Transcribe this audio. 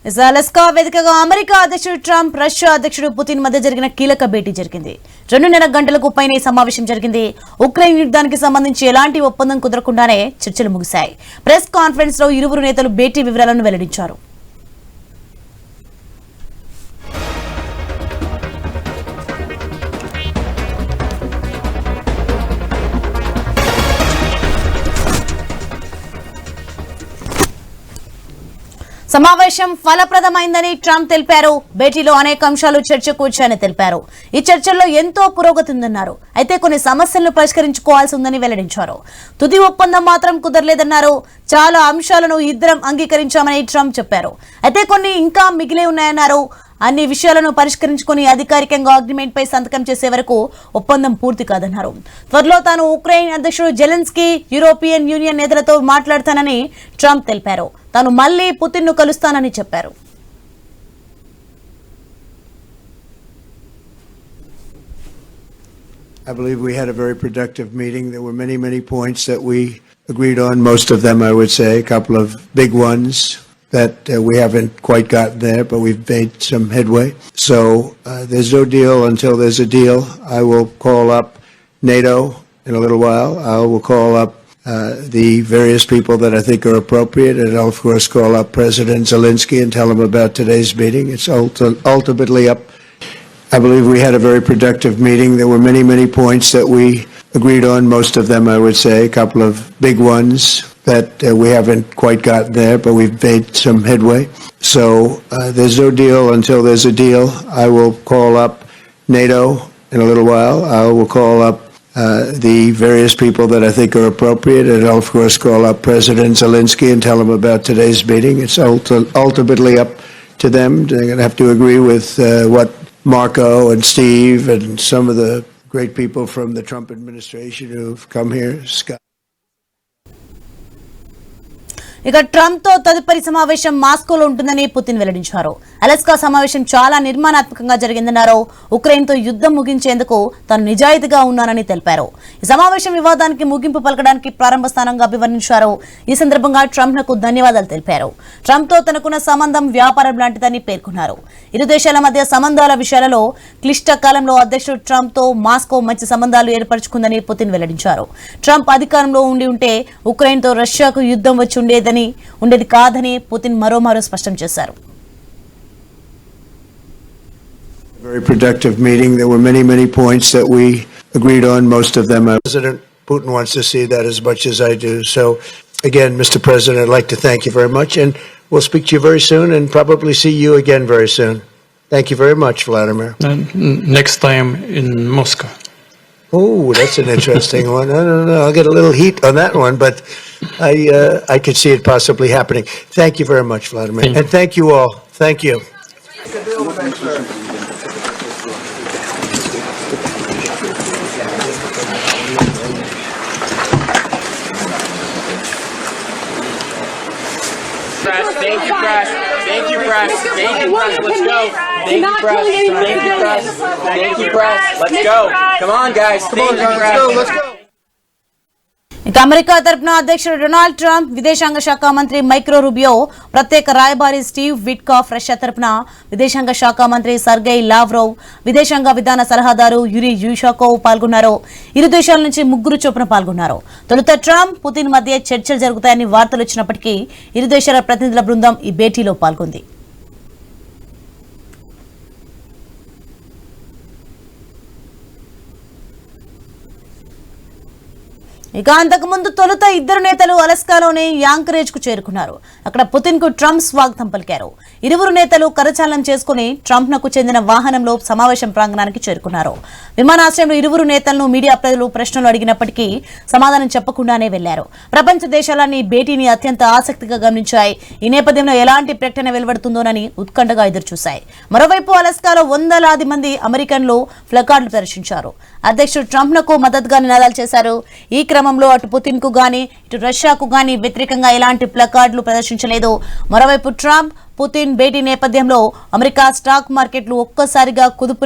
Alaska వేదికగా America అధ్యక్షుడు Trump Russia అధ్యక్షుడు పుతిన్ మధ్య జరిగిన కీలక భేటీ జరిగింది. 2.5 గంటలకు పైనే సమావేశం జరిగింది. ఉక్రెయిన్ యుద్ధానికి సంబంధించి ఎలాంటి ఒప్పందం కుదరకుండానే చర్చలు ముగిశాయి. ప్రెస్ కాన్ఫరెన్స్ లో ఇరువురు నేతలు భేటీ వివరాలను వెల్లడించారు. సమావేశం ఫలప్రదమైందని ట్రంప్ తెలిపారు. భేటీలో అనేక అంశాలు చర్చకు వచ్చాయని తెలిపారు. ఈ చర్చల్లో ఎంతో పురోగతి ఉందన్నారు. అయితే కొన్ని సమస్యలను పరిష్కరించుకోవాల్సి ఉందని వెల్లడించారు. తుది ఒప్పందం మాత్రం కుదరలేదన్నారు. చాలా అంశాలను ఇద్దరం అంగీకరించామని ట్రంప్ చెప్పారు. అయితే కొన్ని ఇంకా మిగిలే ఉన్నాయన్నారు. అన్ని విషయాలను పరిష్కరించుకుని అధికారికంగా అగ్రిమెంట్ పై సంతకం చేసే వరకు ఒప్పందం పూర్తి కాదన్నారు. త్వరలో తాను ఉక్రెయిన్ అధ్యక్షుడు జెలెన్స్కీ, యూరోపియన్ యూనియన్ నేతలతో మాట్లాడతానని ట్రంప్ తెలిపారు. తాను మళ్లీ పుతిన్ ను కలుస్తానని చెప్పారు. I believe we had a very productive meeting. There were many points that we agreed on. Most of them, I would say, a couple of big ones that we haven't quite gotten there, but we've made some headway. So there's no deal until there's a deal. I will call up NATO in a little while. I will call up the various people that I think are appropriate, and I'll of course call up President Zelensky and tell him about today's meeting. It's ultimately up. I believe we had a very productive meeting. There were many points that we agreed on. Most of them, I would say, a couple of big ones that we haven't quite gotten there, but we've made some headway. So there's no deal until there's a deal. I will call up NATO in a little while. I will call up the various people that I think are appropriate, and I'll of course call up President Zelensky and tell him about today's meeting. It's ultimately up to them. They're going to have to agree with what Marco and Steve and some of the great people from the Trump administration who've come here. Scott. ఇక Trump తో తదుపరి సమావేశం మాస్కోలో ఉంటుందని Putin వెల్లడించారు. Alaska సమావేశం చాలా నిర్మాణాత్మకంగా జరిగిందన్నారు. ఉక్రెయిన్ తో యుద్ధం ముగించేందుకు తాను నిజాయితీగా ఉన్నానని తెలిపారు. ఈ సమావేశం వివాదానికి ముగింపు పలకడానికి ప్రారంభ స్థానంగా అభివర్ణించారు. ఈ సందర్భంగా ట్రంప్ కు ధన్యవాదాలు తెలిపారు. ట్రంప్ తో తనకున్న సంబంధం వ్యాపారం లాంటిదని పేర్కొన్నారు. ఇరు దేశాల మధ్య సంబంధాల విషయాలలో క్లిష్ట కాలంలో అధ్యక్షుడు ట్రంప్ తో మాస్కో మంచి సంబంధాలు ఏర్పరచుకుందని పుతిన్ వెల్లడించారు. ట్రంప్ అధికారంలో ఉండి ఉంటే ఉక్రెయిన్ తో రష్యాకు యుద్ధం వచ్చి ఉండేది కాదని పుతిన్ మరోమారు స్పష్టం చేశారు. Very productive meeting. There were many points that we agreed on. Most of them, President Putin wants to see that as much as I do. So, again, Mr. President, I'd like to thank you very much, and we'll speak to you very soon, and probably see you again very soon. Thank you very much, Vladimir. Next time in Moscow. Oh, that's an interesting one. I don't know. I'll get a little heat on that one, but I could see it possibly happening. Thank you very much, Vladimir, and thank you all. Thank you. Thank you, press. Thank you, press. Thank you, press. Let's go. Thank you, press. Thank you, press. Thank you, press. Let's go. Come on, guys. Thank you, press. Let's go. ఇక America తరపున అధ్యక్షుడు Donald Trump, విదేశాంగ శాఖ మంత్రి micro Rubio, ప్రత్యేక రాయబారి Steve Witkoff, Russia తరపున విదేశాంగ శాఖ మంత్రి సర్గై లావ్రోవ్, విదేశాంగ విధాన సలహాదారు యూరీ యూషాకోవ్ పాల్గొన్నారు. ఇరు దేశాల నుంచి 3 చొప్పున పాల్గొన్నారు. తొలుత ట్రంప్, పుతిన్ మధ్య చర్చలు జరుగుతాయని వార్తలు వచ్చినప్పటికీ ఇరు దేశాల ప్రతినిధుల బృందం ఈ భేటీలో పాల్గొంది. ఇక అంతకుముందు తొలుత ఇద్దరు నేతలు అలస్కాలోని యాంకరేజ్ కు చేరుకున్నారు. అక్కడ పుతిన్ కు ట్రంప్ స్వాగతం పలికారు. ఇరువురు నేతలు కరచాలనం చేసుకుని ట్రంప్ నకు చెందిన వాహనంలో సమావేశం ప్రాంగణానికి చేరుకున్నారు. విమానాశ్రయంలో ఇరువురు నేతలను మీడియా ప్రశ్నలు అడిగినప్పటికీ సమాధానం చెప్పకుండానే వెళ్లారు. ప్రపంచ దేశాలన్నీ భేటీని అత్యంత ఆసక్తిగా గమనించాయి. ఈ నేపథ్యంలో ఎలాంటి ప్రకటన వెలువడుతుందోనని ఉత్కంఠగా ఎదురుచూశాయి. మరోవైపు అలస్కాలో వందలాది మంది అమెరికన్లు ప్లకార్డులు ప్రదర్శించారు. అధ్యక్షుడు ట్రంప్ నకు మద్దతుగా నినాదాలు చేశారు. ఈ క్రమంలో అటు పుతిన్ కు గాని ఇటు రష్యాకు గాని వ్యతిరేకంగా ఎలాంటి ప్లకార్డులు ప్రదర్శించలేదు. మరోవైపు ట్రంప్, పుతిన్ భేటీ నేపథ్యంలో అమెరికా స్టాక్ మార్కెట్లు ఒక్కసారిగా కుదుపు